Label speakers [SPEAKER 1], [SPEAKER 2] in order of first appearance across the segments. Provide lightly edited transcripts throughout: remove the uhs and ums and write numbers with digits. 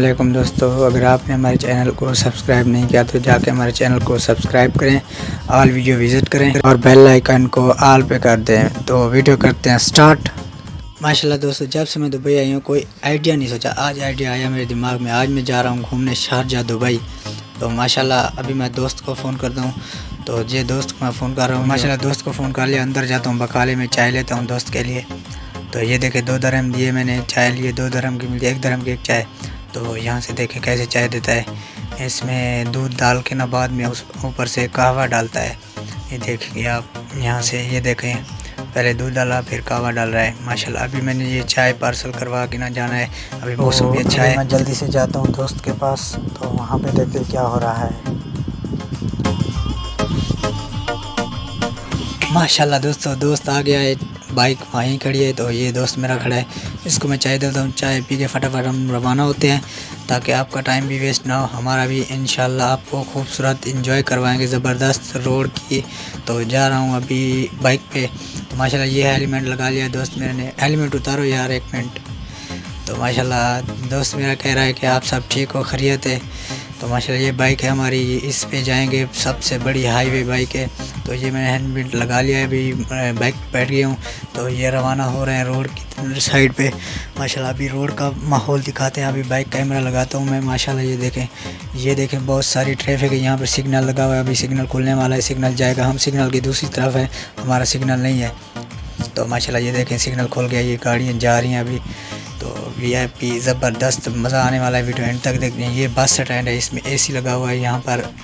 [SPEAKER 1] वालेकुम दोस्तों, अगर आपने हमारे चैनल को सब्सक्राइब नहीं किया तो जाके हमारे चैनल को सब्सक्राइब करें, ऑल वीडियो विज़िट करें और बेल आइकन को ऑल पे कर दें। तो वीडियो करते हैं स्टार्ट। माशाल्लाह दोस्तों, जब से मैं दुबई आई हूँ कोई आइडिया नहीं सोचा, आज आइडिया आया मेरे दिमाग में। आज मैं जा रहा हूँ घूमने शारजा दुबई। तो माशाल्लाह अभी मैं दोस्त को फ़ोन करता हूँ, तो ये दोस्त को मैं फ़ोन कर रहा हूँ। माशाल्लाह दोस्त को फ़ोन कर लिया, अंदर जाता हूँ, बकाले में चाय लेता हूँ दोस्त के लिए। तो ये देखे 2 दरहम दिए मैंने, चाय लिए 2 दरहम की मिलती है, 1 दरहम की एक चाय। तो यहाँ से देखें कैसे चाय देता है। इसमें दूध डाल के ना बाद में उस ऊपर से कहवा डालता है। ये देखिए आप यहाँ से, ये देखें पहले दूध डाला फिर कहवा डाल रहा है। माशाल्लाह अभी मैंने ये चाय पार्सल करवा के ना जाना है। अभी मौसम भी अच्छा है। मैं जल्दी से जाता हूँ दोस्त के पास, तो वहाँ पे देखते क्या हो रहा है। माशाल्लाह दोस्तों, दोस्त आ गया है, बाइक वहीं खड़ी है। तो ये दोस्त मेरा खड़ा है, इसको मैं चाय देता हूँ। चाय पी के फटाफट हम रवाना होते हैं, ताकि आपका टाइम भी वेस्ट ना हो, हमारा भी। इंशाल्लाह आपको खूबसूरत एंजॉय करवाएंगे ज़बरदस्त रोड की। तो जा रहा हूँ अभी बाइक पे। तो माशाल्लाह ये हेलमेट लगा लिया दोस्त मेरे ने। हेलमेट उतारो यार 1 मिनट। तो माशाल्लाह दोस्त मेरा कह रहा है कि आप सब ठीक हो, खैरियत है। तो माशाल्लाह ये बाइक है हमारी, इस पे जाएंगे, सबसे बड़ी हाईवे बाइक है। तो ये मैंने हेलमेट लगा लिया है, अभी बाइक पे बैठ गया हूँ। तो ये रवाना हो रहे हैं रोड की साइड पे। माशाल्लाह अभी रोड का माहौल दिखाते हैं। अभी बाइक कैमरा लगाता हूँ मैं। माशाल्लाह ये देखें बहुत सारी ट्रैफिक है यहाँ पर। सिग्नल लगा हुआ है, अभी सिग्नल खुलने वाला है, सिग्नल जाएगा। हम सिग्नल की दूसरी तरफ है, हमारा सिग्नल नहीं है। तो माशाल्लाह ये देखें सिग्नल खुल गया, ये गाड़ियाँ जा रही हैं अभी। तो वीआईपी ज़बरदस्त मज़ा आने वाला है, वीडियो एंड तक देखते हैं। ये बस स्टैंड है, इसमें एसी लगा हुआ है, यहाँ पर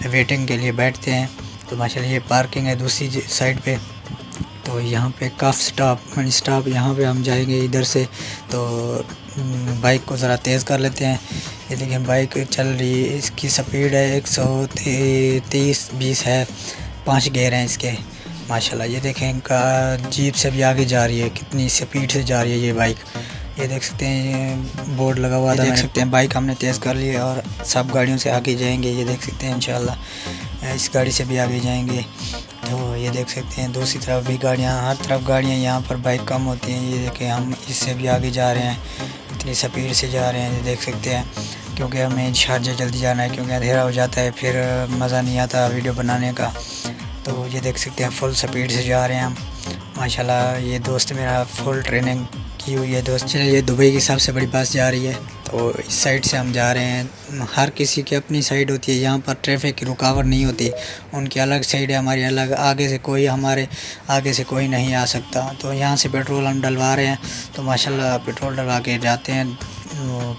[SPEAKER 1] वेटिंग के लिए बैठते हैं। तो माशाल्लाह ये पार्किंग है दूसरी साइड पे। तो यहाँ पे काफ़ स्टॉप यहाँ पे हम जाएंगे इधर से। तो बाइक को ज़रा तेज़ कर लेते हैं। ये देखिए बाइक चल रही है, इसकी स्पीड है 130-20 है, 5 गियर हैं इसके। माशाल्लाह ये देखें इनका जीप से भी आगे जा रही है, कितनी स्पीड से जा रही है ये बाइक। ये देख सकते हैं, ये बोर्ड लगा हुआ था, देख सकते हैं। बाइक हमने तेज़ कर ली है और सब गाड़ियों से आगे जाएंगे। ये देख सकते हैं इंशाल्लाह इस गाड़ी से भी आगे जाएंगे। तो ये देख सकते हैं दूसरी तरफ भी गाड़ियाँ, हर तरफ गाड़ियाँ, यहाँ पर बाइक कम होती हैं। ये देखें हम इससे भी आगे जा रहे हैं, इतनी स्पीड से जा रहे हैं। ये देख सकते हैं, क्योंकि हमें शारजा जल्दी जाना है, क्योंकि अंधेरा हो जाता है, फिर मज़ा नहीं आता वीडियो बनाने का। तो ये देख सकते हैं फुल स्पीड से जा रहे हैं हम। माशाल्लाह ये दोस्त मेरा फुल ट्रेनिंग की हुई है दोस्त। चलिए, ये दुबई की सबसे बड़ी बस जा रही है, तो इस साइड से हम जा रहे हैं। हर किसी की अपनी साइड होती है, यहाँ पर ट्रैफिक की रुकावट नहीं होती। उनकी अलग साइड है, हमारी अलग। हमारे आगे से कोई नहीं आ सकता। तो यहाँ से पेट्रोल हम डलवा रहे हैं। तो माशाल्लाह पेट्रोल डलवा के जाते हैं।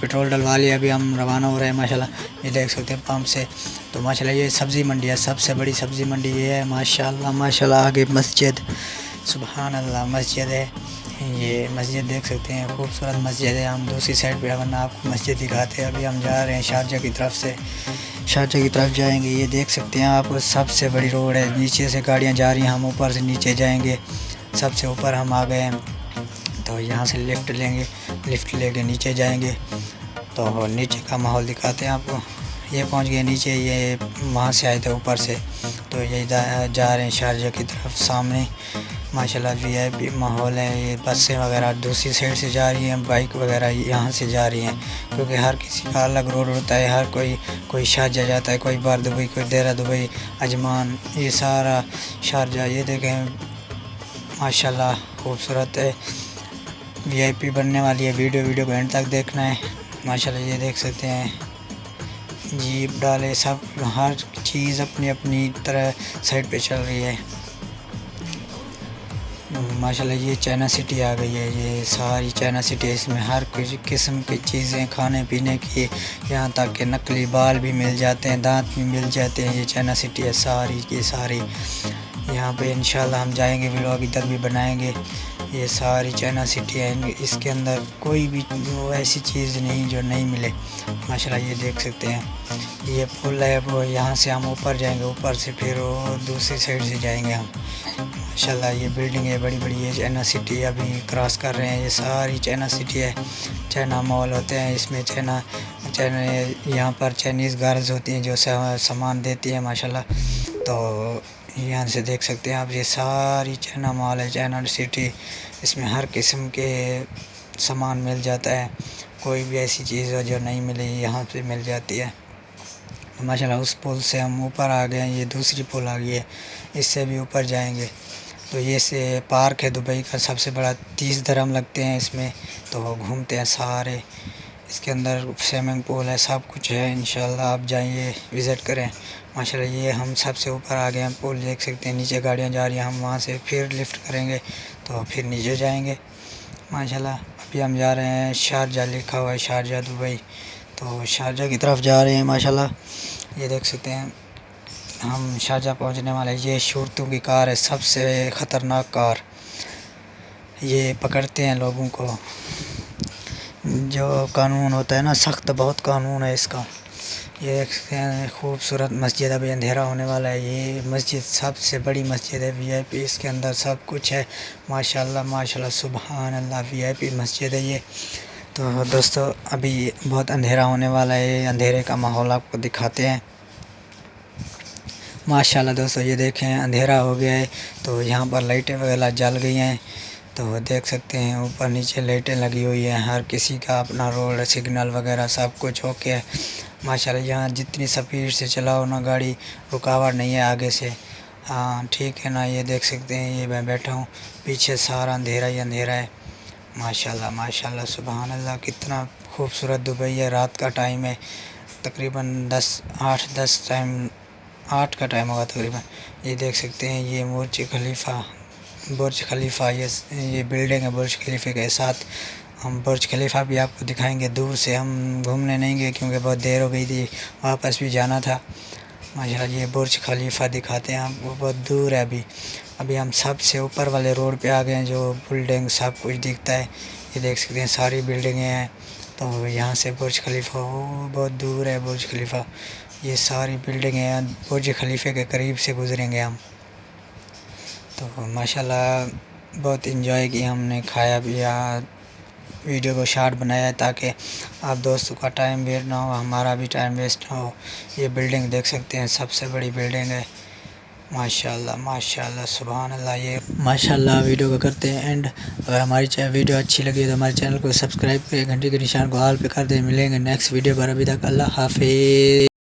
[SPEAKER 1] पेट्रोल डलवा लिया, अभी हम रवाना हो रहे हैं। माशाल्लाह ये देख सकते हैं पंप से। तो माशाल्लाह ये सब्ज़ी मंडी है, सबसे बड़ी सब्ज़ी मंडी ये है। माशाल्लाह आगे मस्जिद, सुबहान अल्लाह मस्जिद है। ये मस्जिद देख सकते हैं, खूबसूरत मस्जिद है। हम दूसरी साइड पे वरना आपको मस्जिद दिखाते हैं। अभी हम जा रहे हैं शारजा की तरफ से, शारजा की तरफ जाएंगे। ये देख सकते हैं आप, सबसे बड़ी रोड है, नीचे से गाड़ियाँ जा रही हैं, हम ऊपर से नीचे जाएंगे। सबसे ऊपर हम आ गए हैं। तो यहाँ से लिफ्ट लेंगे, लिफ्ट लेके नीचे जाएंगे। तो नीचे का माहौल दिखाते हैं आपको। ये पहुँच गए नीचे, ये वहाँ से आए थे ऊपर से। तो ये जा रहे हैं शारजा की तरफ सामने। माशाल्लाह वीआईपी माहौल है। ये बसें वगैरह दूसरी साइड से जा रही हैं, बाइक वगैरह यहाँ से जा रही हैं, क्योंकि हर किसी का अलग रोड होता है। हर कोई शारजा जाता है, कोई बार दुबई, कोई देरा दुबई, अजमान, ये सारा शारजा। ये देखें माशाल्लाह खूबसूरत है, वीआईपी बनने वाली है। वीडियो को एंड तक देखना है। माशाल्लाह ये देख सकते हैं, जीप डाले, सब हर चीज़ अपनी अपनी तरह साइड पे चल रही है। माशाल्लाह ये चाइना सिटी आ गई है, ये सारी चाइना सिटी है। इसमें हर किस्म की चीज़ें खाने पीने की, यहाँ तक कि नकली बाल भी मिल जाते हैं, दांत भी मिल जाते हैं। ये चाइना सिटी है सारी की सारी। यहाँ पे इंशाल्लाह हम जाएंगे, व्लॉग इधर भी बनाएंगे। ये सारी चाइना सिटी है, इसके अंदर कोई भी ऐसी चीज़ नहीं जो नहीं मिले। माशाल्लाह ये देख सकते हैं, ये पुल है, वो यहाँ से हम ऊपर जाएंगे, ऊपर से फिर वो दूसरी साइड से जाएंगे हम। माशाल्लाह ये बिल्डिंग है बड़ी बड़ी, ये चाइना सिटी अभी क्रॉस कर रहे हैं। ये सारी चाइना सिटी है, चाइना मॉल होते हैं इसमें। चाइना यहाँ पर चाइनीज़ गर्ल्स होती हैं जो सामान देती हैं माशाल्लाह। तो यहाँ से देख सकते हैं आप, ये सारी चाइना मॉल है, चाइना सिटी। इसमें हर किस्म के सामान मिल जाता है। कोई भी ऐसी चीज़ हो जो नहीं मिली यहाँ पे मिल जाती है। तो माशाल्लाह उस पुल से हम ऊपर आ गए हैं, ये दूसरी पुल आ गई है, इससे भी ऊपर जाएंगे। तो ये से पार्क है दुबई का सबसे बड़ा, 30 दिरहम लगते हैं इसमें, तो घूमते हैं सारे। इसके अंदर स्विमिंग पूल है, सब कुछ है। इंशाल्लाह आप जाइए, विज़िट करें। माशाल्लाह ये हम सबसे ऊपर आ गए हैं, पुल देख सकते हैं, नीचे गाड़ियाँ जा रही हैं, हम वहाँ से फिर लिफ्ट करेंगे तो फिर नीचे जाएंगे माशाल्लाह। अभी हम जा रहे हैं शारजा, लिखा हुआ है शारजा दुबई, तो शारजा की तरफ जा रहे हैं माशाल्लाह। ये देख सकते हैं हम शारजा पहुंचने वाले हैं। ये शूरतों की कार है, सबसे ख़तरनाक कार, ये पकड़ते हैं लोगों को। जो कानून होता है ना, सख्त बहुत कानून है इसका। ये देख सकते हैं खूबसूरत मस्जिद, अभी अंधेरा होने वाला है। ये मस्जिद सबसे बड़ी मस्जिद है, VIP, इसके अंदर सब कुछ है माशाल्लाह माशाल्लाह, सुभान अल्लाह, VIP मस्जिद है ये। तो दोस्तों अभी बहुत अंधेरा होने वाला है, अंधेरे का माहौल आपको दिखाते हैं माशाल्लाह। दोस्तों ये देखें अंधेरा हो गया है, तो यहाँ पर लाइटें वगैरह जल गई हैं, तो देख सकते हैं ऊपर नीचे लाइटें लगी हुई हैं। हर किसी का अपना रोड सिग्नल वगैरह सब कुछ ओके है माशाल्लाह। यहाँ जितनी स्पीड से चलाओ ना गाड़ी, रुकावट नहीं है आगे से। हाँ ठीक है ना। ये देख सकते हैं, ये मैं बैठा हूँ, पीछे सारा अंधेरा ही अंधेरा है माशाल्लाह माशाल्लाह, सुभान अल्लाह। कितना खूबसूरत दुबई है। रात का टाइम है, तकरीबन 8 का टाइम होगा तकरीबन। ये देख सकते हैं ये बुर्ज खलीफा, ये बिल्डिंग है बुर्ज खलीफे के साथ। हम बुर्ज खलीफा भी आपको दिखाएंगे दूर से, हम घूमने नहीं गए क्योंकि बहुत देर हो गई थी, वापस भी जाना था माशाल्लाह। ये बुर्ज खलीफा दिखाते हैं आपको, बहुत दूर है। अभी हम सबसे ऊपर वाले रोड पे आ गए हैं, जो बिल्डिंग सब कुछ दिखता है। ये देख सकते हैं सारी बिल्डिंगें हैं। तो यहाँ से बुर्ज खलीफा वो बहुत दूर है, बुर्ज खलीफा, ये सारी बिल्डिंगें हैं। बुर्ज खलीफे के करीब से गुजरेंगे हम। तो माशाल्लाह बहुत इन्जॉय किया हमने, खाया पिया, वीडियो को शॉर्ट बनाया ताकि आप दोस्तों का टाइम वेस्ट ना हो, हमारा भी टाइम वेस्ट ना हो। ये बिल्डिंग देख सकते हैं, सबसे बड़ी बिल्डिंग है माशाल्लाह माशाल्लाह, सुभान अल्लाह। ये माशाल्लाह वीडियो को करते हैं एंड। अगर हमारी वीडियो अच्छी लगी तो हमारे चैनल को सब्सक्राइब करें, घंटी के निशान को ऑल पे कर दें। मिलेंगे नेक्स्ट वीडियो पर, अभी तक अल्लाह हाफिज़।